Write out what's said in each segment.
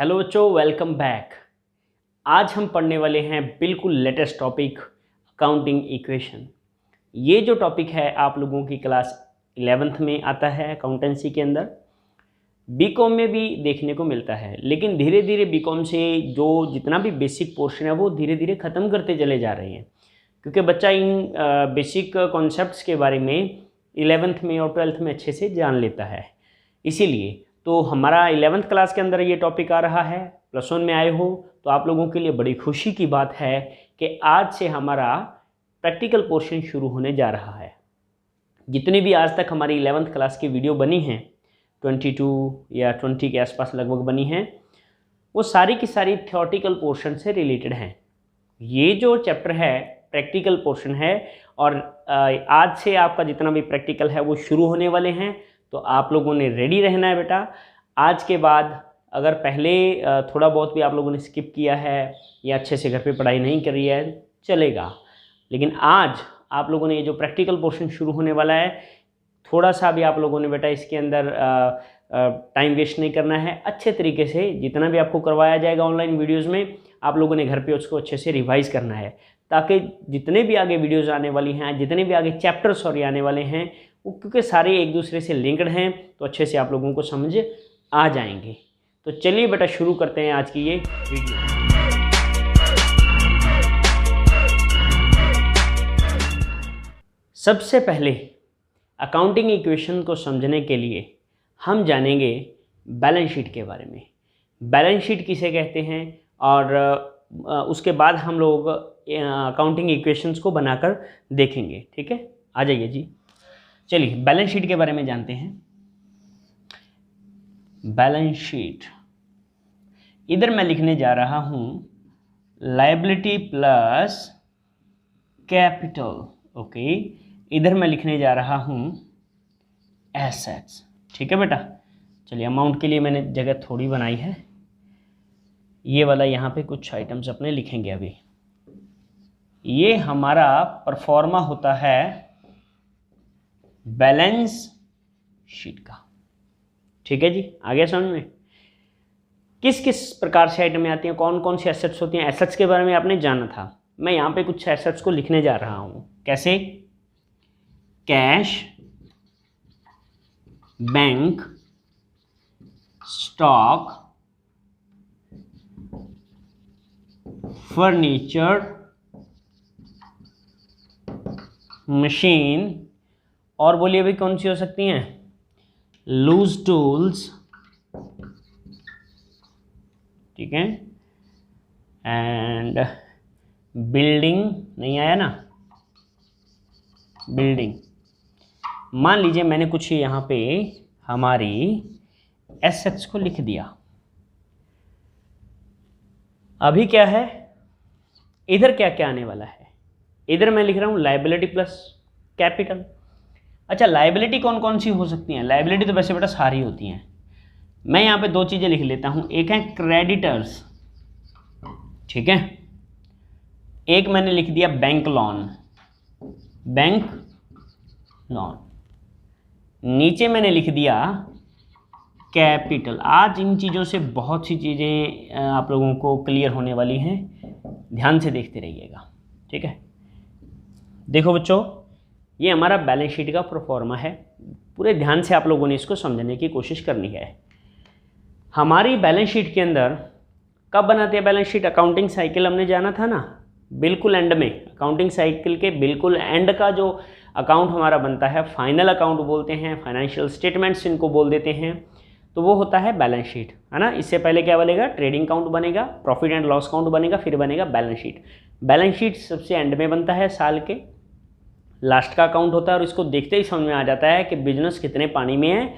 Hello बच्चों, welcome back. आज हम पढ़ने वाले हैं बिल्कुल लेटेस्ट टॉपिक अकाउंटिंग इक्वेशन। ये जो टॉपिक है आप लोगों की क्लास 11th में आता है अकाउंटेंसी के अंदर, बीकॉम में भी देखने को मिलता है, लेकिन धीरे धीरे बीकॉम से जो जितना भी बेसिक पोर्शन है वो धीरे धीरे ख़त्म करते चले जा रहे हैं, क्योंकि बच्चा इन बेसिक कॉन्सेप्ट्स के बारे में 11th में और 12th में अच्छे से जान लेता है। इसीलिए तो हमारा 11th क्लास के अंदर ये टॉपिक आ रहा है। +1 में आए हो तो आप लोगों के लिए बड़ी खुशी की बात है कि आज से हमारा प्रैक्टिकल पोर्शन शुरू होने जा रहा है। जितनी भी आज तक हमारी 11th क्लास की वीडियो बनी हैं, 22 या 20 के आसपास लगभग बनी हैं, वो सारी की सारी थ्योरेटिकल पोर्शन से रिलेटेड हैं। ये जो चैप्टर है प्रैक्टिकल पोर्शन है और आज से आपका जितना भी प्रैक्टिकल है वो शुरू होने वाले हैं, तो आप लोगों ने रेडी रहना है बेटा। आज के बाद अगर पहले थोड़ा बहुत भी आप लोगों ने स्किप किया है या अच्छे से घर पे पढ़ाई नहीं करी है चलेगा, लेकिन आज आप लोगों ने ये जो प्रैक्टिकल पोर्शन शुरू होने वाला है, थोड़ा सा भी आप लोगों ने बेटा इसके अंदर टाइम वेस्ट नहीं करना है। अच्छे तरीके से जितना भी आपको करवाया जाएगा ऑनलाइन वीडियोज़ में, आप लोगों ने घर पे उसको अच्छे से रिवाइज़ करना है, ताकि जितने भी आगे वीडियोज़ आने वाली हैं, जितने भी आगे चैप्टर्स और आने वाले हैं, वो क्योंकि सारे एक दूसरे से लिंक्ड हैं, तो अच्छे से आप लोगों को समझ आ जाएंगे। तो चलिए बेटा शुरू करते हैं आज की ये वीडियो। सबसे पहले अकाउंटिंग इक्वेशन को समझने के लिए हम जानेंगे बैलेंस शीट के बारे में। बैलेंस शीट किसे कहते हैं और उसके बाद हम लोग अकाउंटिंग इक्वेशंस को बनाकर देखेंगे। ठीक है, आ जाइए जी। चलिए बैलेंस शीट के बारे में जानते हैं। बैलेंस शीट, इधर मैं लिखने जा रहा हूं लायबिलिटी प्लस कैपिटल। ओके, इधर मैं लिखने जा रहा हूं एसेट्स। ठीक है बेटा, चलिए अमाउंट के लिए मैंने जगह थोड़ी बनाई है, ये वाला यहाँ पे कुछ आइटम्स अपने लिखेंगे अभी। ये हमारा परफॉर्मा होता है बैलेंस शीट का। ठीक है जी, आ गया समझ में? किस किस प्रकार से आइटम में आती हैं, कौन कौन सी एसेट्स होती हैं, एसेट्स के बारे में आपने जाना था। मैं यहाँ पे कुछ एसेट्स को लिखने जा रहा हूँ। कैसे? Cash, bank, stock, furniture, machine, और बोलिए भाई कौन सी हो सकती हैं? Loose tools. ठीक है, एंड बिल्डिंग नहीं आया ना, बिल्डिंग। मान लीजिए मैंने कुछ यहाँ पे हमारी एसेट्स को लिख दिया। अभी क्या है, इधर क्या क्या आने वाला है? इधर मैं लिख रहा हूँ लायबिलिटी प्लस कैपिटल। अच्छा, लायबिलिटी कौन कौन सी हो सकती हैं? लायबिलिटी तो वैसे बेटा सारी होती हैं। मैं यहाँ पे दो चीज़ें लिख लेता हूँ, एक है क्रेडिटर्स, ठीक है, एक मैंने लिख दिया बैंक लोन। बैंक लोन, नीचे मैंने लिख दिया कैपिटल। आज इन चीज़ों से बहुत सी चीज़ें आप लोगों को क्लियर होने वाली हैं, ध्यान से देखते रहिएगा। ठीक है, देखो बच्चों, ये हमारा बैलेंस शीट का प्रोफॉर्मा है। पूरे ध्यान से आप लोगों ने इसको समझने की कोशिश करनी है। हमारी बैलेंस शीट के अंदर कब बनाते हैं बैलेंस शीट? अकाउंटिंग साइकिल हमने जाना था ना, बिल्कुल एंड में, अकाउंटिंग साइकिल के बिल्कुल एंड का जो अकाउंट हमारा बनता है, फाइनल अकाउंट बोलते हैं, फाइनेंशियल स्टेटमेंट्स इनको बोल देते हैं, तो वो होता है बैलेंस शीट, है ना। इससे पहले क्या बनेगा? ट्रेडिंग काउंट बनेगा, प्रॉफिट एंड लॉस काउंट बनेगा, फिर बनेगा बैलेंस शीट। बैलेंस शीट सबसे एंड में बनता है, साल के लास्ट का अकाउंट होता है, और इसको देखते ही समझ में आ जाता है कि बिजनेस कितने पानी में है,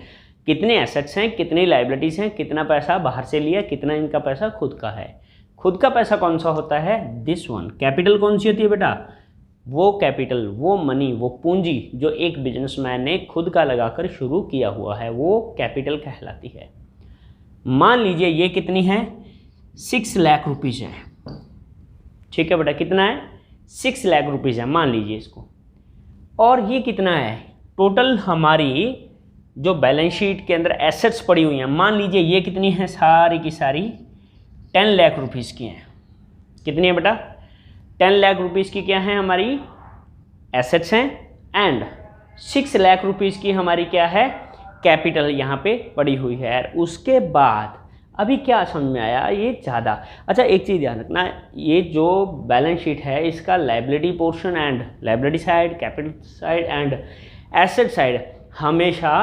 कितने एसेट्स हैं, कितनी लायबिलिटीज़ हैं, कितना पैसा बाहर से लिया, कितना इनका पैसा खुद का है। खुद का पैसा कौन सा होता है? This one. कैपिटल कौन सी होती है बेटा? वो कैपिटल, वो मनी, वो पूंजी जो एक बिजनेसमैन ने खुद का लगाकर शुरू किया हुआ है, वो कैपिटल कहलाती है। मान लीजिए ये कितनी है? 6 लाख रुपीज़ है। ठीक है बेटा, कितना है? 6 लाख रुपीज़ है, मान लीजिए इसको। और ये कितना है? टोटल हमारी जो बैलेंस शीट के अंदर एसेट्स पड़ी हुई हैं, मान लीजिए ये कितनी है? सारी की सारी 10 लाख रुपीज़ की हैं। कितनी है बेटा? 10 लाख रुपीज़ की क्या है हमारी एसेट्स हैं, एंड 6 लाख रुपीज़ की हमारी क्या है कैपिटल यहाँ पे पड़ी हुई है। उसके बाद अभी क्या समझ में आया, ये ज़्यादा अच्छा एक चीज़ ध्यान रखना, ये जो बैलेंस शीट है इसका liability portion and liability side, capital side and asset side हमेशा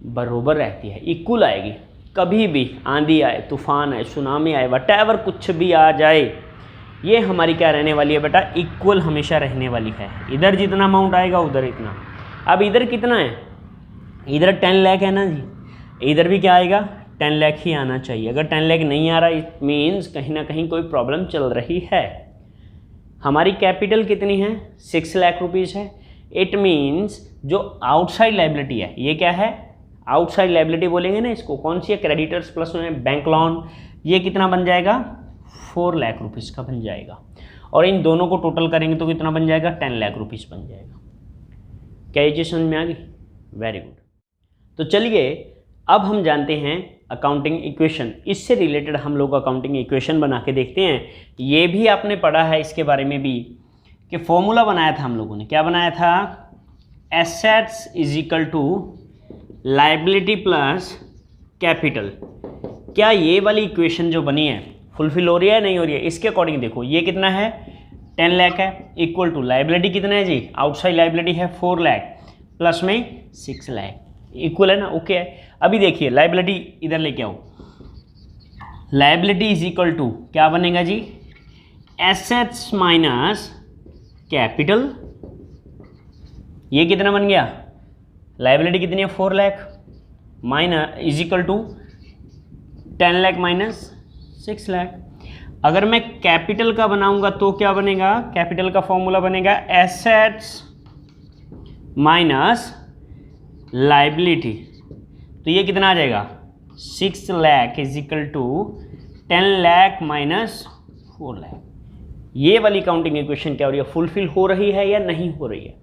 बरोबर रहती है, इक्वल आएगी। कभी भी आंधी आए, तूफान आए, सुनामी आए, वटेवर कुछ भी आ जाए, ये हमारी क्या रहने वाली है बेटा, इक्वल हमेशा रहने वाली है। इधर जितना अमाउंट आएगा उधर इतना। अब इधर कितना है, इधर 10 लाख है ना जी, इधर भी क्या आएगा 10 लाख ही आना चाहिए। अगर 10 लाख नहीं आ रहा, इट मीन्स कहीं ना कहीं कोई प्रॉब्लम चल रही है। हमारी कैपिटल कितनी है 6 लाख रुपीज़ है। इट मीन्स जो आउटसाइड लायबिलिटी है, ये क्या है आउटसाइड लायबिलिटी बोलेंगे ना इसको, कौन सी है, क्रेडिटर्स प्लस में बैंक लोन, ये कितना बन जाएगा 4 लाख रुपीज़ का बन जाएगा। और इन दोनों को टोटल करेंगे तो कितना बन जाएगा 10 लाख रुपीज़ बन जाएगा। क्या ये चीज़ समझ में आ गई? Very good. तो चलिए अब हम जानते हैं अकाउंटिंग इक्वेशन। इससे रिलेटेड हम लोग अकाउंटिंग इक्वेशन बना के देखते हैं। ये भी आपने पढ़ा है इसके बारे में भी कि फॉर्मूला बनाया था हम लोगों ने, क्या बनाया था, assets is equal to liability plus capital. क्या ये वाली इक्वेशन जो बनी है फुलफिल हो रही है नहीं हो रही है? इसके अकॉर्डिंग देखो, ये कितना है 10 लाख है, इक्वल टू लायबिलिटी कितना है जी, आउटसाइड लायबिलिटी है 4 लाख, प्लस में 6 लाख, इक्वल है ना, ओके है। अभी देखिए लायबिलिटी इधर लेके आओ, लायबिलिटी इज इक्वल टू क्या बनेगा जी, एसेट्स माइनस कैपिटल। ये कितना बन गया, लायबिलिटी कितनी है 4 lakh, minus is equal to 10 lakh minus 6 lakh. अगर मैं कैपिटल का बनाऊंगा तो क्या बनेगा, कैपिटल का फॉर्मूला बनेगा एसेट्स माइनस लायबिलिटी। तो ये कितना आ जाएगा 6 lakh is equal to 10 lakh minus 4 lakh. ये वाली काउंटिंग इक्वेशन क्या हो रही है, फुलफिल हो रही है या नहीं हो रही है?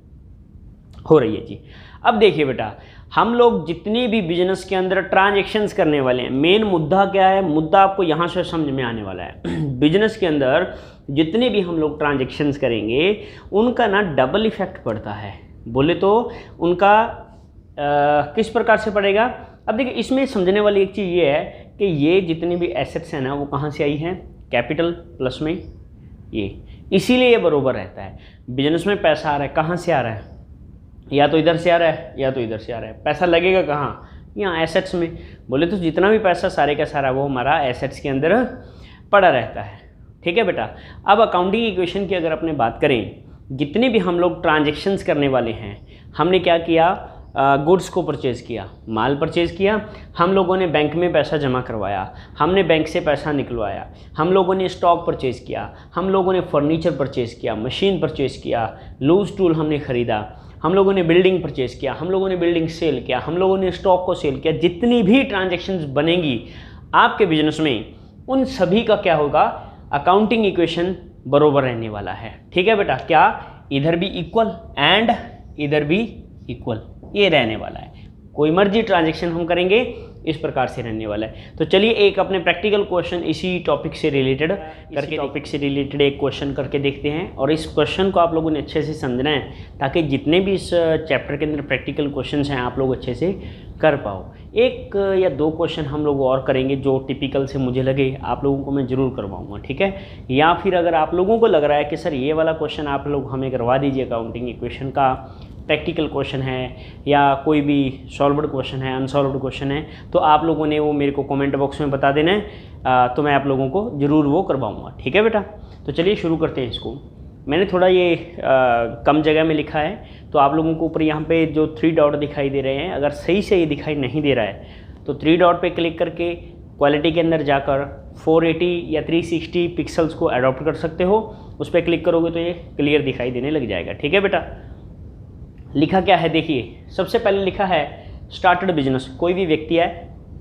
हो रही है जी। अब देखिए बेटा, हम लोग जितनी भी बिजनेस के अंदर ट्रांजैक्शंस करने वाले हैं, मेन मुद्दा क्या है, मुद्दा आपको यहाँ से समझ में आने वाला है। बिजनेस के अंदर जितने भी हम लोग ट्रांजैक्शंस करेंगे उनका ना डबल इफेक्ट पड़ता है। बोले तो उनका किस प्रकार से पड़ेगा। अब देखिए इसमें समझने वाली एक चीज़ ये है कि ये जितनी भी एसेट्स हैं ना वो कहाँ से आई हैं, कैपिटल प्लस में ये, इसीलिए ये बरोबर रहता है। बिजनेस में पैसा आ रहा है, कहाँ से आ रहा है, या तो इधर से आ रहा है या तो इधर से आ रहा है। पैसा लगेगा कहाँ, यहाँ एसेट्स में। बोले तो जितना भी पैसा सारे का सारा वो हमारा एसेट्स के अंदर पड़ा रहता है। ठीक है बेटा। अब अकाउंटिंग इक्वेशन की अगर अपने बात करें, जितने भी हम लोग ट्रांजैक्शंस करने वाले हैं, हमने क्या किया, गुड्स को परचेज़ किया, माल परचेज़ किया, हम लोगों ने बैंक में पैसा जमा करवाया, हमने बैंक से पैसा निकलवाया, हम लोगों ने स्टॉक परचेज़ किया, हम लोगों ने फर्नीचर परचेज़ किया, मशीन परचेज़ किया, लूज टूल हमने ख़रीदा, हम लोगों ने बिल्डिंग परचेज़ किया, हम लोगों ने बिल्डिंग सेल किया, हम लोगों ने स्टॉक को सेल किया। जितनी भी ट्रांजैक्शंस बनेंगी आपके बिजनेस में, उन सभी का क्या होगा, अकाउंटिंग इक्वेशन बरोबर रहने वाला है। ठीक है बेटा। क्या इधर भी इक्वल एंड इधर भी इक्वल, ये रहने वाला है। कोई मर्जी ट्रांजैक्शन हम करेंगे इस प्रकार से रहने वाला है। तो चलिए एक अपने प्रैक्टिकल क्वेश्चन इसी टॉपिक से रिलेटेड एक क्वेश्चन करके देखते हैं। और इस क्वेश्चन को आप लोगों ने अच्छे से समझना है ताकि जितने भी इस चैप्टर के अंदर प्रैक्टिकल क्वेश्चंस हैं आप लोग अच्छे से कर पाओ। एक या दो क्वेश्चन हम लोग और करेंगे जो टिपिकल से मुझे लगे आप लोगों को मैं ज़रूर करवाऊँगा। ठीक है। या फिर अगर आप लोगों को लग रहा है कि सर ये वाला क्वेश्चन आप लोग हमें करवा दीजिए, अकाउंटिंग इक्वेशन का प्रैक्टिकल क्वेश्चन है या कोई भी सॉल्व्ड क्वेश्चन है, अनसॉल्व्ड क्वेश्चन है, तो आप लोगों ने वो मेरे को कमेंट बॉक्स में बता देना है, तो मैं आप लोगों को ज़रूर वो करवाऊँगा। ठीक है बेटा। तो चलिए शुरू करते हैं इसको। मैंने थोड़ा ये कम जगह में लिखा है, तो आप लोगों को ऊपर यहाँ पे जो 3 डॉट दिखाई दे रहे हैं, अगर सही से ये दिखाई नहीं दे रहा है तो 3 डॉट पे क्लिक करके क्वालिटी के अंदर जाकर 480 या 360 पिक्सल्स को अडॉप्ट कर सकते हो। उस पर क्लिक करोगे तो ये क्लियर दिखाई देने लग जाएगा। ठीक है बेटा। लिखा क्या है देखिए, सबसे पहले लिखा है स्टार्टेड बिजनेस। कोई भी व्यक्ति है,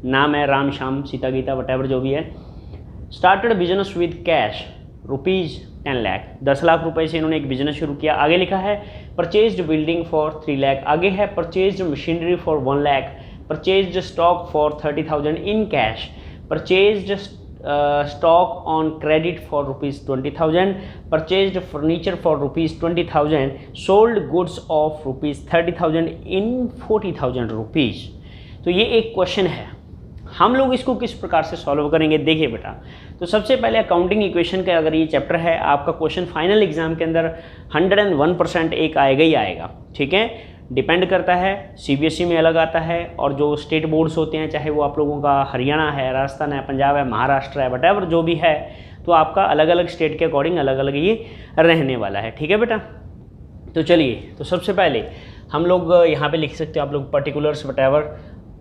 नाम है राम श्याम सीता गीता वटेवर जो भी है, started business with cash ₹10 lakh, 10 lakh रुपए से इन्होंने एक बिजनेस शुरू किया। आगे लिखा है परचेज्ड बिल्डिंग फॉर 3 लाख, आगे है purchased machinery for 1 lakh, purchased stock for 30,000 in cash, purchased stock on credit for ₹20,000, purchased furniture for ₹20,000, sold goods of ₹30,000 in ₹40,000। तो ये एक क्वेश्चन है, हम लोग इसको किस प्रकार से सॉल्व करेंगे देखिए बेटा। तो सबसे पहले अकाउंटिंग इक्वेशन का अगर ये चैप्टर है, आपका क्वेश्चन फाइनल एग्जाम के अंदर 101% एक आएगा ही आएगा, ठीक है। डिपेंड करता है, सीबीएसई में अलग आता है, और जो स्टेट बोर्ड्स होते हैं, चाहे वो आप लोगों का हरियाणा है, राजस्थान है, पंजाब है, महाराष्ट्र है, वटेवर जो भी है, तो आपका अलग अलग स्टेट के अकॉर्डिंग अलग अलग ये रहने वाला है, ठीक है बेटा। तो चलिए, तो सबसे पहले हम लोग यहाँ पे लिख सकते हो आप लोग particulars whatever,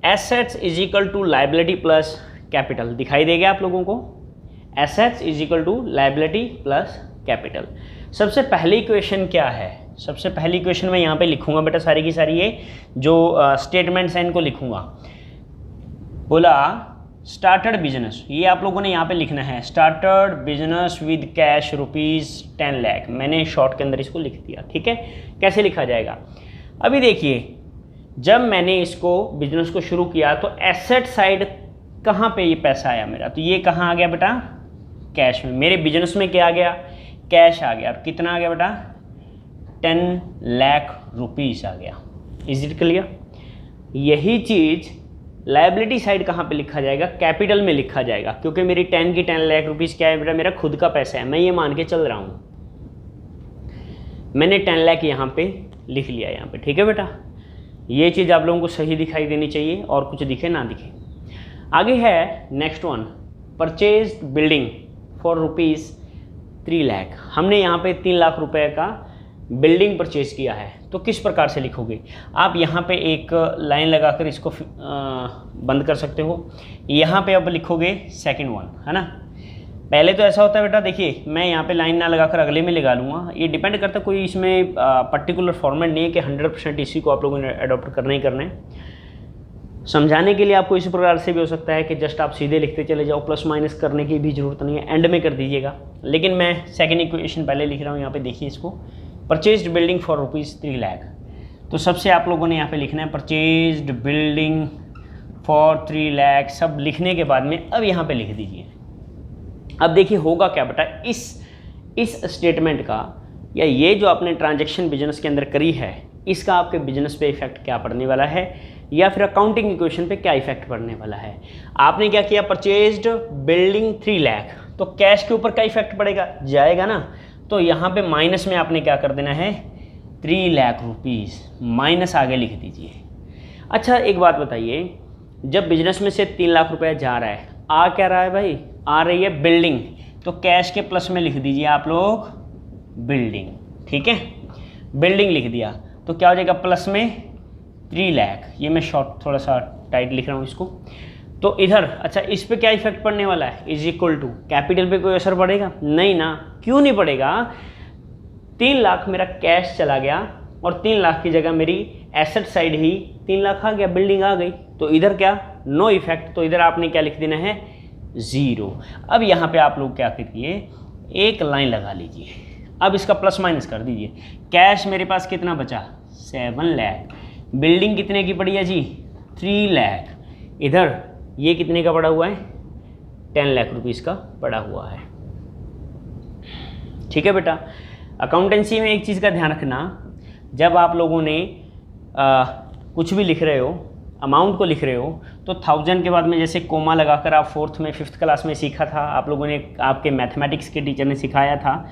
assets is equal to liability plus capital, दिखाई देगा आप लोगों को, assets is equal to liability plus capital. सबसे पहली इक्वेशन क्या है, सबसे पहली इक्वेशन मैं यहाँ पे लिखूंगा बेटा, सारी की सारी ये जो स्टेटमेंट्स हैं इनको लिखूंगा। बोला स्टार्टेड बिजनेस, ये आप लोगों ने यहाँ पे लिखना है, started business with cash ₹10 lakh, मैंने शॉर्ट के अंदर इसको लिख दिया, ठीक है। कैसे लिखा जाएगा, अभी देखिए, जब मैंने इसको बिजनेस को शुरू किया तो एसेट साइड कहाँ पे ये पैसा आया मेरा, तो ये कहाँ आ गया बेटा, कैश में। मेरे बिजनेस में क्या आ गया, कैश आ गया, और कितना आ गया बेटा, ₹10 लाख आ गया। Is it clear. यही चीज़ लायबिलिटी साइड कहाँ पे लिखा जाएगा, कैपिटल में लिखा जाएगा, क्योंकि मेरी 10 लाख रुपीज़ क्या है बेटा, मेरा खुद का पैसा है, मैं ये मान के चल रहा हूँ, मैंने 10 लाख यहाँ पे लिख लिया यहाँ पे, ठीक है बेटा। ये चीज़ आप लोगों को सही दिखाई देनी चाहिए, और कुछ दिखे ना दिखे। आगे है next one, purchase building for ₹3 lakh, हमने यहाँ पे 3 लाख रुपए का बिल्डिंग परचेज किया है। तो किस प्रकार से लिखोगे आप, यहाँ पे एक लाइन लगाकर इसको बंद कर सकते हो। यहाँ पे अब लिखोगे सेकंड वन, है ना। पहले तो ऐसा होता है बेटा, देखिए मैं यहाँ पे लाइन ना लगाकर अगले में लगा लूँगा, ये डिपेंड करता है, कोई इसमें पर्टिकुलर फॉर्मेट नहीं है कि 100% इसी को आप लोगों ने अडॉप्ट करना ही करना है। समझाने के लिए आपको इसी प्रकार से भी हो सकता है कि जस्ट आप सीधे लिखते चले जाओ, प्लस माइनस करने की भी ज़रूरत नहीं है, एंड में कर दीजिएगा। लेकिन मैं सेकेंड इक्वेशन पहले लिख रहा हूँ, यहाँ पे देखिए इसको, परचेज्ड बिल्डिंग फॉर ₹3 लाख। तो सबसे आप लोगों ने यहाँ पे लिखना है परचेज्ड बिल्डिंग फॉर 3 लाख, सब लिखने के बाद में अब यहाँ पे लिख दीजिए। अब देखिए होगा क्या बेटा, इस स्टेटमेंट का, या ये जो आपने ट्रांजैक्शन बिजनेस के अंदर करी है, इसका आपके बिजनेस पे इफेक्ट क्या पड़ने वाला है, या फिर अकाउंटिंग इक्वेशन पे क्या इफेक्ट पड़ने वाला है। आपने क्या किया, परचेज्ड बिल्डिंग 3 लाख, तो कैश के ऊपर क्या इफेक्ट पड़ेगा, जाएगा ना। तो यहाँ पे माइनस में आपने क्या कर देना है, 3 लाख रुपीज़ माइनस आगे लिख दीजिए। अच्छा एक बात बताइए, जब बिजनेस में से 3 लाख रुपया जा रहा है, आ क्या रहा है भाई, आ रही है बिल्डिंग, तो कैश के प्लस में लिख दीजिए आप लोग बिल्डिंग, ठीक है। बिल्डिंग लिख दिया तो क्या हो जाएगा, प्लस में 3 लाख, ये मैं शॉर्ट थोड़ा सा टाइट लिख रहा हूँ इसको। तो इधर अच्छा इस पे क्या इफेक्ट पड़ने वाला है, इज इक्वल टू, कैपिटल पे कोई असर पड़ेगा नहीं ना, क्यों नहीं पड़ेगा, 3 लाख मेरा कैश चला गया, और 3 लाख की जगह मेरी एसेट साइड ही 3 लाख आ गया, बिल्डिंग आ गई, तो इधर क्या, नो इफेक्ट, तो इधर आपने क्या लिख देना है, 0। अब यहाँ पे आप लोग क्या करिए, एक लाइन लगा लीजिए, अब इसका प्लस माइनस कर दीजिए। कैश मेरे पास कितना बचा, 7 लाख, बिल्डिंग कितने की पड़ी है जी, 3 लाख, इधर ये कितने का पड़ा हुआ है, 10 लाख रुपीज़ का पड़ा हुआ है, ठीक है बेटा। अकाउंटेंसी में एक चीज़ का ध्यान रखना, जब आप लोगों ने कुछ भी लिख रहे हो, अमाउंट को लिख रहे हो, तो 1000 के बाद में जैसे कोमा लगाकर आप 4th में 5th क्लास में सीखा था, आप लोगों ने, आपके मैथमेटिक्स के टीचर ने सिखाया था,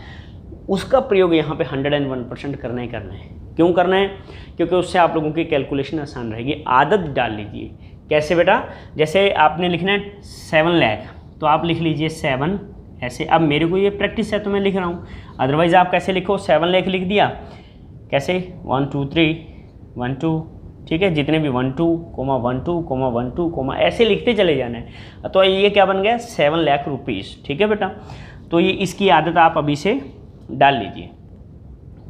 उसका प्रयोग यहाँ पे 101% करना ही करना है। क्यों करना है, क्योंकि उससे आप लोगों की कैलकुलेशन आसान रहेगी। आदत डाल लीजिए, कैसे बेटा, जैसे आपने लिखना है 7 लाख, तो आप लिख लीजिए 7 ऐसे। अब मेरे को ये प्रैक्टिस है तो मैं लिख रहा हूँ, अदरवाइज़ आप कैसे लिखो, 7 लाख लिख दिया, कैसे 1 2 3 1 2, ठीक है, जितने भी 1 2 1 2 1 2 ऐसे लिखते चले जाना है। तो ये क्या बन गया, 7 लाख रुपीज़, ठीक है बेटा। तो ये इसकी आदत आप अभी से डाल लीजिए।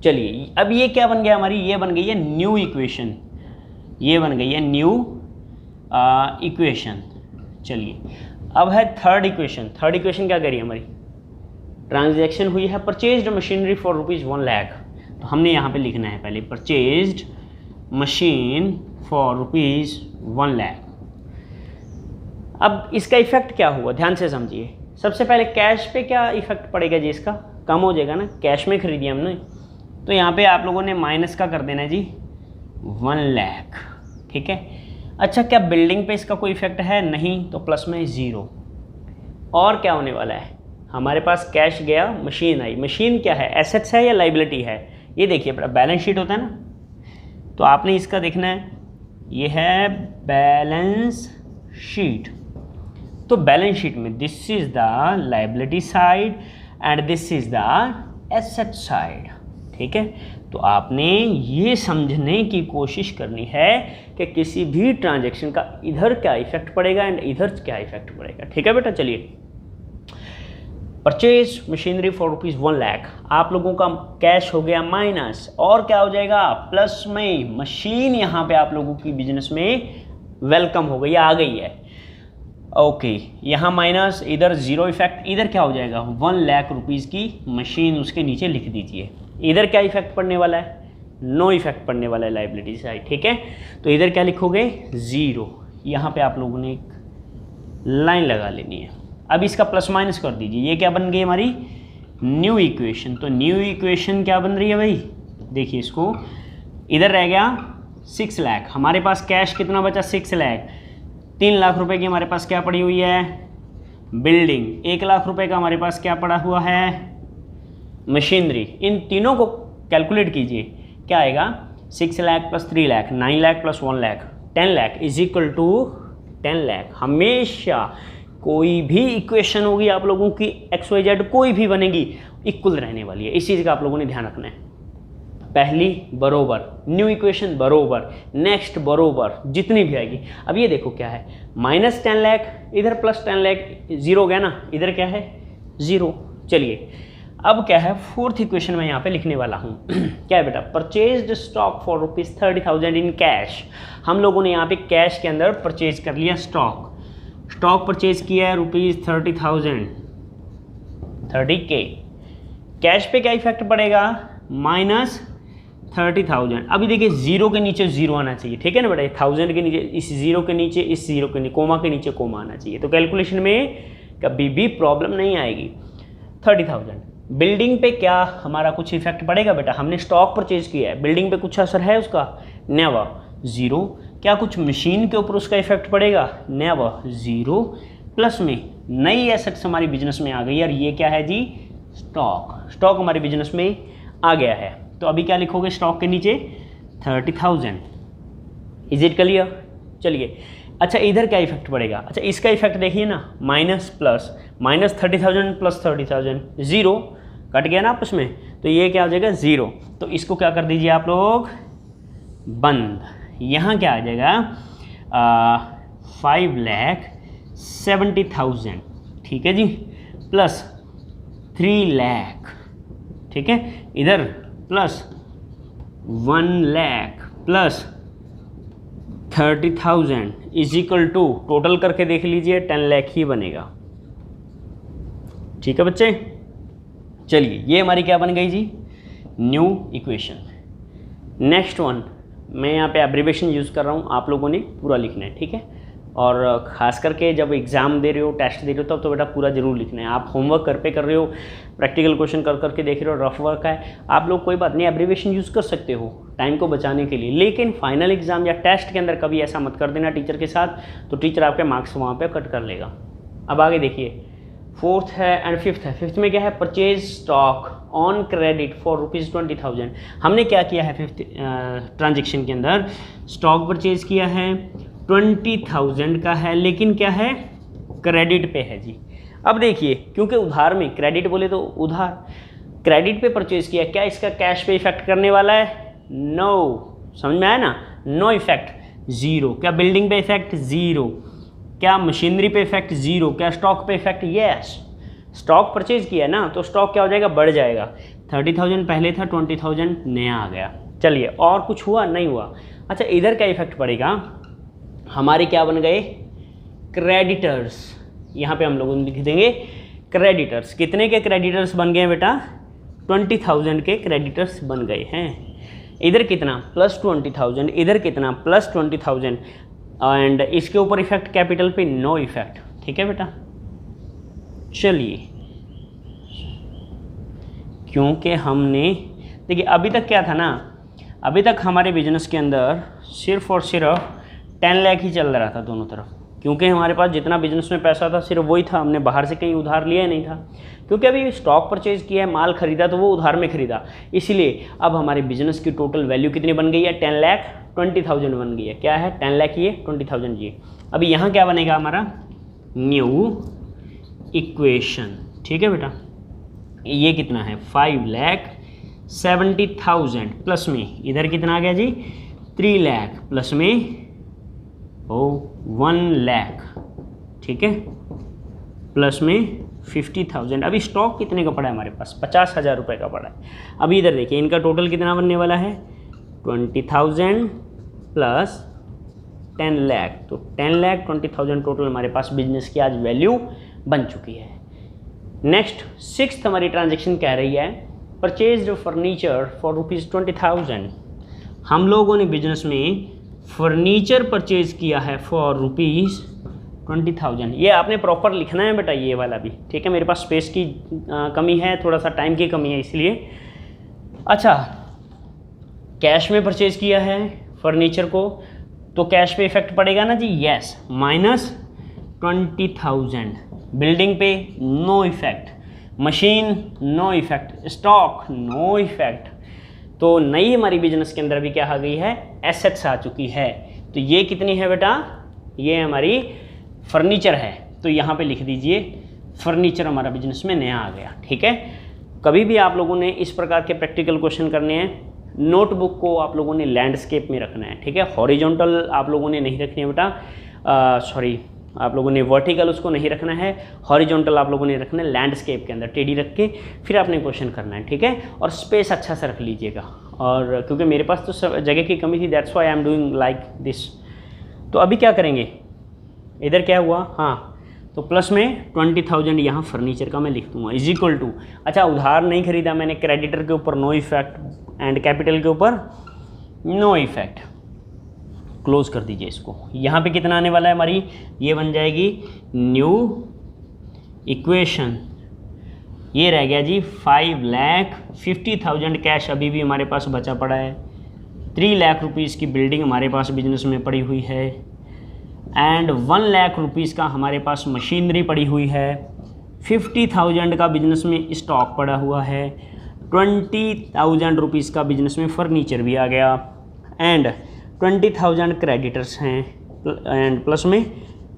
चलिए अब ये क्या बन गया हमारी, ये बन गई है न्यू इक्वेशन, ये बन गई है न्यू इक्वेशन। चलिए अब है थर्ड इक्वेशन। थर्ड इक्वेशन क्या करी हमारी, ट्रांजैक्शन हुई है परचेज्ड मशीनरी फॉर ₹1 लाख, तो हमने यहाँ पे लिखना है पहले परचेज्ड मशीन फॉर ₹1 लाख। अब इसका इफेक्ट क्या हुआ, ध्यान से समझिए। सबसे पहले कैश पे क्या इफेक्ट पड़ेगा जी, इसका कम हो जाएगा ना, कैश में खरीदी हमने, तो यहाँ पे आप लोगों ने माइनस का कर देना है जी 1 लाख, ठीक है। अच्छा, क्या बिल्डिंग पे इसका कोई इफेक्ट है? नहीं, तो प्लस में 0। और क्या होने वाला है, हमारे पास कैश गया, मशीन आई। मशीन क्या है, एसेट्स है या लाइबिलिटी है? ये देखिए अपना बैलेंस शीट होता है ना, तो आपने इसका देखना है, ये है बैलेंस शीट। तो बैलेंस शीट में this is the liability side and this is the asset side, ठीक है। तो आपने ये समझने की कोशिश करनी है कि किसी भी ट्रांजैक्शन का इधर क्या इफेक्ट पड़ेगा एंड इधर क्या इफेक्ट पड़ेगा, ठीक है बेटा। चलिए, परचेज मशीनरी फॉर ₹1 लाख, आप लोगों का कैश हो गया माइनस, और क्या हो जाएगा प्लस में, मशीन यहाँ पे आप लोगों की बिजनेस में वेलकम हो गई, आ गई है। ओके, यहाँ माइनस, इधर 0 इफेक्ट, इधर क्या हो जाएगा 1 लाख रुपीज़ की मशीन उसके नीचे लिख दीजिए। इधर क्या इफेक्ट पड़ने वाला है, नो इफेक्ट पड़ने वाला है लाइबिलिटी साइड, ठीक है। तो इधर क्या लिखोगे 0, यहाँ पे आप लोगों ने एक लाइन लगा लेनी है। अब इसका प्लस माइनस कर दीजिए, ये क्या बन गई हमारी न्यू इक्वेशन। तो न्यू इक्वेशन क्या बन रही है भाई, देखिए इसको, इधर रह गया 6 लाख, हमारे पास कैश कितना बचा 6 लाख, 3 लाख रुपए की हमारे पास क्या पड़ी हुई है बिल्डिंग, 1 लाख रुपए का हमारे पास क्या पड़ा हुआ है मशीनरी। इन तीनों को कैलकुलेट कीजिए, क्या आएगा 6 lakh plus 3 lakh, 9 lakh plus 1 lakh, 10 lakh is equal to 10 lakh. हमेशा कोई भी इक्वेशन होगी आप लोगों की XYZ कोई भी बनेगी, इक्वल रहने वाली है, इस चीज़ का आप लोगों ने ध्यान रखना है। पहली बरोबर, न्यू इक्वेशन बरोबर, नेक्स्ट बरोबर, जितनी भी आएगी। अब ये देखो क्या है, माइनस 10 लाख, इधर प्लस 10 लाख, 0 हो गया ना, इधर क्या है 0। चलिए, अब क्या है फोर्थ इक्वेशन में यहाँ पे लिखने वाला हूँ क्या है बेटा, purchased stock for ₹30,000 in cash. हम लोगों ने यहाँ पे कैश के अंदर परचेज कर लिया स्टॉक परचेज किया है ₹30,000, 30K। कैश पे क्या इफेक्ट पड़ेगा माइनस 30,000। अभी देखिए 0 के नीचे 0 आना चाहिए, ठीक है ना बेटा, 1000 के नीचे, इस 0 के नीचे, इस 0 के नीचे, कोमा के नीचे कोमा आना चाहिए, तो कैलकुलेशन में कभी भी प्रॉब्लम नहीं आएगी। 30,000। बिल्डिंग पे क्या हमारा कुछ इफेक्ट पड़ेगा बेटा, हमने स्टॉक परचेज किया है, बिल्डिंग पे कुछ असर है उसका, नेवर, 0। क्या कुछ मशीन के ऊपर उसका इफेक्ट पड़ेगा, नेवर, 0। प्लस में नई एसेट्स हमारी बिजनेस में आ गई, और ये क्या है जी स्टॉक हमारे बिजनेस में आ गया है। तो अभी क्या लिखोगे स्टॉक के नीचे 30,000। Is it clear? चलिए, अच्छा इधर क्या इफेक्ट पड़ेगा, अच्छा इसका इफेक्ट देखिए ना, minus plus, minus 30,000 plus 30,000, 0 cut गया ना आपस में, तो ये क्या हो जाएगा 0। तो इसको क्या कर दीजिए आप लोग बंद। यहाँ क्या आ जाएगा 5,70,000, ठीक है जी, प्लस 3 लाख, ठीक है, इधर plus 1 lakh plus 30,000 is equal to, total करके देख लीजिए 10 लाख ही बनेगा, ठीक है बच्चे। चलिए, ये हमारी क्या बन गई जी न्यू इक्वेशन। नेक्स्ट वन, मैं यहाँ पे एब्रिवेशन यूज़ कर रहा हूँ, आप लोगों ने पूरा लिखना है, ठीक है। और ख़ास करके जब एग्ज़ाम दे रहे हो, टेस्ट दे रहे हो, तब तो बेटा पूरा जरूर लिखना है। आप होमवर्क कर रहे हो, प्रैक्टिकल क्वेश्चन कर करके देख रहे हो, रफ वर्क है, आप लोग कोई बात नहीं, एब्रिवेशन यूज़ कर सकते हो टाइम को बचाने के लिए, लेकिन फाइनल एग्ज़ाम या टेस्ट के अंदर कभी ऐसा मत कर देना टीचर के साथ, तो टीचर आपके मार्क्स वहाँ पर कट कर लेगा। अब आगे देखिए, फोर्थ है एंड फिफ्थ है। फिफ्थ में क्या है, purchase stock on credit for ₹20,000। हमने क्या किया है फिफ्थ ट्रांजेक्शन के अंदर, स्टॉक परचेज किया है 20,000 का है, लेकिन क्या है क्रेडिट पे है जी। अब देखिए, क्योंकि उधार में, क्रेडिट बोले तो उधार, क्रेडिट पे परचेज किया, क्या इसका कैश पे इफेक्ट करने वाला है, नो, समझ में आया ना, नो इफेक्ट, 0। क्या बिल्डिंग पे इफेक्ट, 0। क्या मशीनरी पे इफेक्ट, 0। क्या स्टॉक पे इफेक्ट, यस। स्टॉक परचेज किया ना, तो स्टॉक क्या हो जाएगा, बढ़ जाएगा। 30,000 पहले था, 20,000 नया आ गया। चलिए, और कुछ हुआ, नहीं हुआ। अच्छा, इधर क्या इफेक्ट पड़ेगा, हमारे क्या बन गए क्रेडिटर्स। यहाँ पे हम लोग लिख देंगे क्रेडिटर्स। कितने के क्रेडिटर्स बन गए बेटा, 20,000 के क्रेडिटर्स बन गए हैं। इधर कितना, प्लस 20,000, इधर कितना, प्लस 20,000, एंड इसके ऊपर इफेक्ट कैपिटल पे नो इफेक्ट, ठीक है बेटा। चलिए, क्योंकि हमने देखिए अभी तक क्या था ना, अभी तक हमारे बिजनेस के अंदर सिर्फ और सिर्फ 10 लाख ही चल रहा था दोनों तरफ, क्योंकि हमारे पास जितना बिजनेस में पैसा था सिर्फ वही था, हमने बाहर से कहीं उधार लिया ही नहीं था, क्योंकि अभी स्टॉक परचेज किया है, माल खरीदा तो वो उधार में खरीदा, इसलिए अब हमारे बिजनेस की टोटल वैल्यू कितनी बन गई है, 10,20,000 बन गई है। क्या है, 10 लाख ये, 20,000 ये। अभी यहाँ क्या बनेगा हमारा, न्यू इक्वेशन, ठीक है बेटा। ये कितना है, 5,70,000 प्लस में इधर कितना आ गया जी, 3 लाख प्लस में 1 लाख, ठीक है, प्लस में 50,000। अभी स्टॉक कितने का पड़ा है हमारे पास, 50,000 रुपये का पड़ा है। अभी इधर देखिए इनका टोटल कितना बनने वाला है, 20,000 प्लस 10 लाख, तो 10,20,000 टोटल हमारे पास बिजनेस की आज वैल्यू बन चुकी है। नेक्स्ट 6th हमारी ट्रांजेक्शन कह रही है, परचेज फर्नीचर फॉर ₹20,000। हम लोगों ने बिजनेस में फर्नीचर परचेज किया है फॉर ₹20,000। ये आपने प्रॉपर लिखना है बेटा, ये वाला भी, ठीक है। मेरे पास स्पेस की कमी है, थोड़ा सा टाइम की कमी है इसलिए। अच्छा, कैश में परचेज किया है फर्नीचर को, तो कैश पे इफेक्ट पड़ेगा ना जी, यस, -20,000। बिल्डिंग पे no effect, machine no effect, stock no effect. तो नई हमारी बिजनेस के अंदर भी क्या आ गई है, एसेट्स आ चुकी है। तो ये कितनी है बेटा, ये हमारी फर्नीचर है, तो यहाँ पे लिख दीजिए फर्नीचर हमारा बिजनेस में नया आ गया, ठीक है। कभी भी आप लोगों ने इस प्रकार के प्रैक्टिकल क्वेश्चन करने हैं, नोटबुक को आप लोगों ने लैंडस्केप में रखना है, ठीक है। हॉरिजॉन्टल आप लोगों ने नहीं रखनी है बेटा, आप लोगों ने वर्टिकल उसको नहीं रखना है, हॉरिजॉन्टल आप लोगों ने रखना है लैंडस्केप के अंदर, टेढ़ी रख के फिर आपने क्वेश्चन करना है, ठीक है। और स्पेस अच्छा से रख लीजिएगा, और क्योंकि मेरे पास तो सब जगह की कमी थी, that's why I am doing like this. तो अभी क्या करेंगे, इधर क्या हुआ, हाँ, तो प्लस में 20,000 यहाँ फर्नीचर का मैं लिख दूँगा, इज इक्वल टू, अच्छा उधार नहीं खरीदा मैंने, क्रेडिटर के ऊपर नो इफेक्ट एंड कैपिटल के ऊपर नो इफेक्ट, क्लोज कर दीजिए इसको। यहाँ पे कितना आने वाला है हमारी, ये बन जाएगी न्यू इक्वेशन। ये रह गया जी 5,50,000 कैश अभी भी हमारे पास बचा पड़ा है, 3 लाख रुपीज़ की बिल्डिंग हमारे पास बिजनेस में पड़ी हुई है, एंड 1 लाख रुपीज़ का हमारे पास मशीनरी पड़ी हुई है, 50,000 का बिजनेस में स्टॉक पड़ा हुआ है, 20,000 रुपीज़ का बिजनेस में फर्नीचर भी आ गया, एंड 20,000 क्रेडिटर्स हैं, एंड प्लस में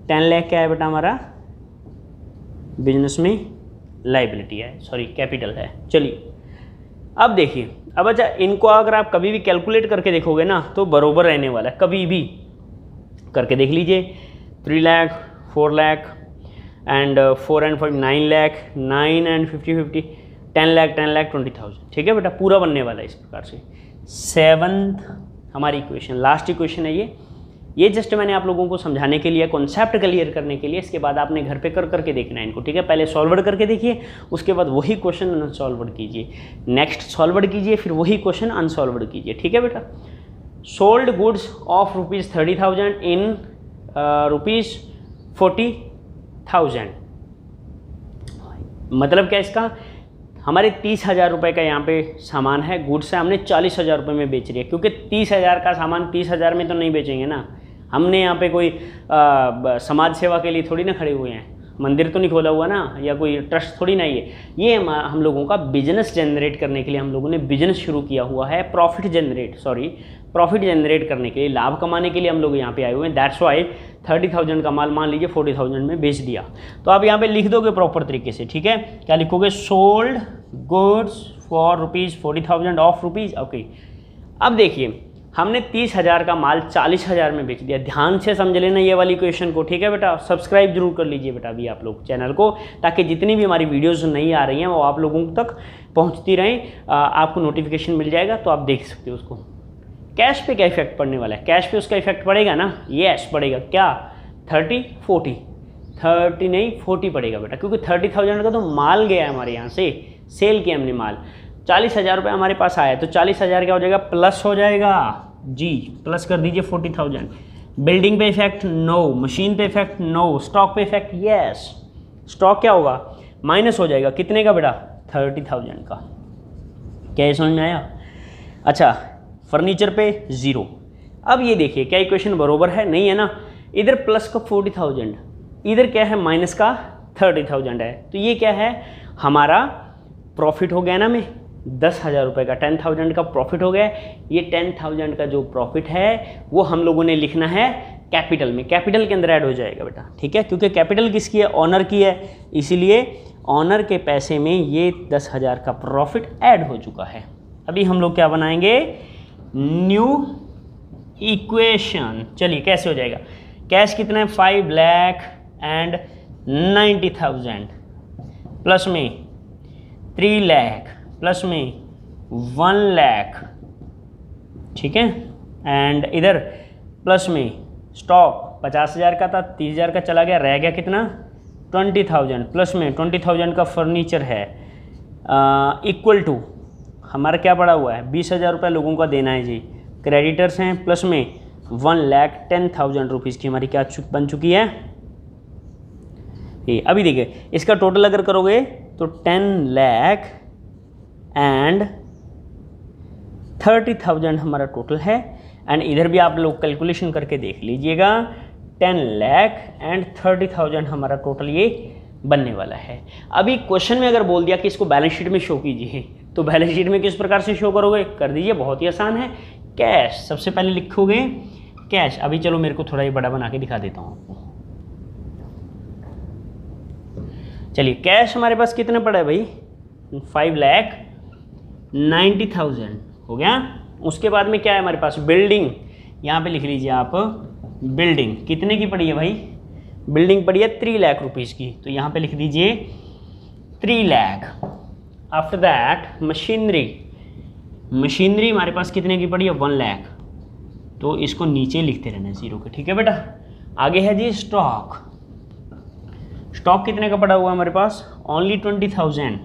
10 लाख क्या है बेटा हमारा बिजनेस में लाइबिलिटी है, सॉरी कैपिटल है। चलिए अब देखिए, अब अच्छा इनको अगर आप कभी भी कैलकुलेट करके देखोगे ना तो बरोबर रहने वाला है, कभी भी करके देख लीजिए। 3 lakh, 4 lakh and 4 and 5 9 lakh, 9 and 50, 10 lakh, 20,000, ठीक है बेटा, पूरा बनने वाला है इस प्रकार से। 7th हमारी इक्वेशन, लास्ट इक्वेशन है ये जस्ट मैंने आप लोगों को समझाने के लिए, कॉन्सेप्ट क्लियर करने के लिए। इसके बाद आपने घर पे कर करके देखना है इनको, ठीक है। पहले सॉल्वर्ड करके देखिए, उसके बाद वही क्वेश्चन अनसॉल्वर्ड कीजिए, नेक्स्ट सॉल्वर्ड कीजिए, फिर वही क्वेश्चन अनसॉल्वर्ड कीजिए, ठीक है बेटा। सोल्ड गुड्स ऑफ ₹30,000 इन ₹40,000, मतलब क्या इसका, हमारे 30,000 रुपये का यहाँ पे सामान है, गुड्स है, हमने 40,000 रुपये में बेच रही है, क्योंकि 30,000 का सामान 30,000 में तो नहीं बेचेंगे ना, हमने यहाँ पे कोई समाज सेवा के लिए थोड़ी ना खड़े हुए हैं, मंदिर तो नहीं खोला हुआ ना, या कोई ट्रस्ट थोड़ी ना, ये हम लोगों का बिजनेस जनरेट करने के लिए हम लोगों ने बिजनेस शुरू किया हुआ है, प्रॉफिट जनरेट करने के लिए, लाभ कमाने के लिए हम लोग यहाँ पे आए हुए हैं। दैट्स वाई 30,000 का माल मान लीजिए 40,000 में बेच दिया, तो आप यहाँ पे लिख दोगे प्रॉपर तरीके से, ठीक है। क्या लिखोगे, sold goods for ₹40,000 of rupees, okay. अब देखिए हमने 30,000 का माल 40,000 में बेच दिया, ध्यान से समझ लेना ये वाली क्वेश्चन को, ठीक है बेटा। सब्सक्राइब जरूर कर लीजिए बेटा अभी आप लोग चैनल को, ताकि जितनी भी हमारी वीडियोस नहीं आ रही हैं वो आप लोगों तक पहुंचती रहें, आपको नोटिफिकेशन मिल जाएगा तो आप देख सकते हो उसको। कैश पे क्या इफेक्ट पड़ने वाला है, कैश पे उसका इफेक्ट पड़ेगा ना, यस पड़ेगा। क्या 30 40 पड़ेगा बेटा, क्योंकि 30,000 का तो माल गया है हमारे यहाँ से, सेल किया हमने माल, 40,000 रुपये हमारे पास आया, तो 40,000 क्या हो जाएगा, प्लस हो जाएगा जी, प्लस कर दीजिए 40,000। बिल्डिंग पे इफेक्ट नो, मशीन पे इफेक्ट नो, स्टॉक पे इफेक्ट यस। स्टॉक क्या होगा, माइनस हो जाएगा कितने का बेटा, 30,000 का। क्या ये समझ में आया? अच्छा, फर्नीचर पे 0। अब ये देखिए क्या इक्वेशन बरोबर है, नहीं है ना। इधर प्लस का 40,000, इधर क्या है माइनस का 30,000 है। तो ये क्या है, हमारा प्रॉफिट हो गया ना में 10,000 रुपये का, 10,000 का प्रॉफिट हो गया। ये 10,000 का जो प्रॉफिट है वो हम लोगों ने लिखना है कैपिटल में, कैपिटल के अंदर ऐड हो जाएगा बेटा, ठीक है। क्योंकि कैपिटल किसकी है, ऑनर की है, इसीलिए ऑनर के पैसे में ये 10,000 का प्रॉफिट ऐड हो चुका है। अभी हम लोग क्या बनाएंगे, न्यू इक्वेशन। चलिए कैसे हो जाएगा, कैश कितना है 5,90,000 प्लस में 3 लाख प्लस में 1 लाख, ठीक है। एंड इधर प्लस में स्टॉक 50,000 का था, 30,000 का चला गया, रह गया कितना 20,000 प्लस में 20,000 का फर्नीचर है, इक्वल टू हमारा क्या पड़ा हुआ है 20,000 रुपये लोगों का देना है जी, क्रेडिटर्स हैं, प्लस में 1,10,000 रुपीज़ की हमारी क्या बन चुकी है ये। अभी देखिए इसका टोटल अगर करोगे तो 10,30,000 हमारा टोटल है। एंड इधर भी आप लोग कैलकुलेशन करके देख लीजिएगा, 10,30,000 हमारा टोटल ये बनने वाला है। अभी क्वेश्चन में अगर बोल दिया कि इसको बैलेंस शीट में शो कीजिए, तो बैलेंस शीट में किस प्रकार से शो करोगे, कर दीजिए, बहुत ही आसान है। कैश सबसे पहले लिखोगे कैश। अभी चलो मेरे को थोड़ा ये बड़ा बना के दिखा देता हूँ आपको। चलिए कैश हमारे पास कितना पड़ा है भाई, 5,90,000 हो गया। उसके बाद में क्या है हमारे पास, बिल्डिंग, यहाँ पे लिख लीजिए आप, बिल्डिंग कितने की पड़ी है भाई, बिल्डिंग पड़ी है 3 लाख रुपीज़ की, तो यहाँ पे लिख दीजिए 3 lakh. After that machinery, machinery हमारे पास कितने की पड़ी है 1 लाख, तो इसको नीचे लिखते रहना 0 के, ठीक है बेटा। आगे है जी स्टॉक, स्टॉक कितने का पड़ा हुआ है हमारे पास, ओनली 20,000।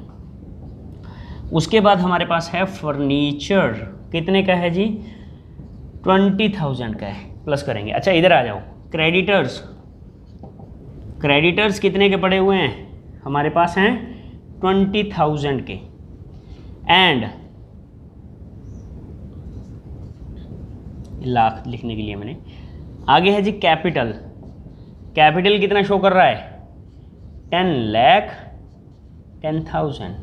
उसके बाद हमारे पास है फर्नीचर, कितने का है जी 20,000 का है, प्लस करेंगे। अच्छा इधर आ जाओ, क्रेडिटर्स, क्रेडिटर्स कितने के पड़े हुए हैं हमारे पास हैं 20,000 के। एंड लाख लिखने के लिए मैंने, आगे है जी कैपिटल, कैपिटल कितना शो कर रहा है 10,10,000।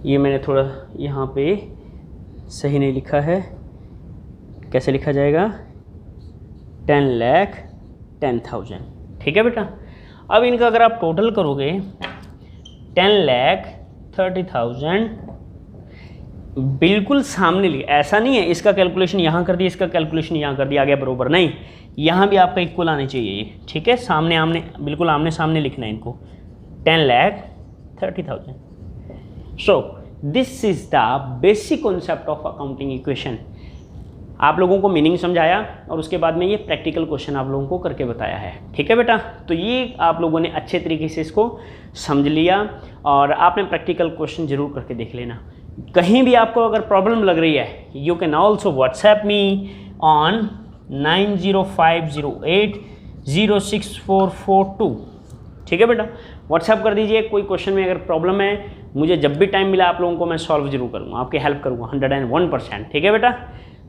ये मैंने थोड़ा यहाँ पे सही नहीं लिखा है, कैसे लिखा जाएगा 10,10,000, ठीक है बेटा। अब इनका अगर आप टोटल करोगे 10,30,000 बिल्कुल सामने लिखा, ऐसा नहीं है इसका कैलकुलेशन यहाँ कर दिया, इसका कैलकुलेशन यहाँ कर दिया, आगे बरोबर नहीं, यहाँ भी आपका इक्वल आने चाहिए ये, ठीक है। सामने आमने, बिल्कुल आमने सामने लिखना है इनको, 10,30,000। So this is the basic concept of accounting equation. आप लोगों को मीनिंग समझाया और उसके बाद में ये प्रैक्टिकल क्वेश्चन आप लोगों को करके बताया है, ठीक है बेटा। तो ये आप लोगों ने अच्छे तरीके से इसको समझ लिया और आपने प्रैक्टिकल क्वेश्चन जरूर करके देख लेना। कहीं भी आपको अगर प्रॉब्लम लग रही है, you can also WhatsApp me on 9050806442, ठीक है बेटा। व्हाट्सएप कर दीजिए, कोई क्वेश्चन में अगर प्रॉब्लम है, मुझे जब भी टाइम मिला आप लोगों को मैं सॉल्व जरूर करूँगा, आपकी हेल्प करूँगा 101%, ठीक है बेटा।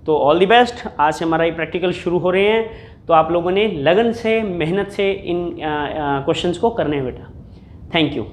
तो ऑल दी बेस्ट। आज से हमारा ये प्रैक्टिकल शुरू हो रहे हैं, तो आप लोगों ने लगन से, मेहनत से इन क्वेश्चंस को करने हैं बेटा। Thank you.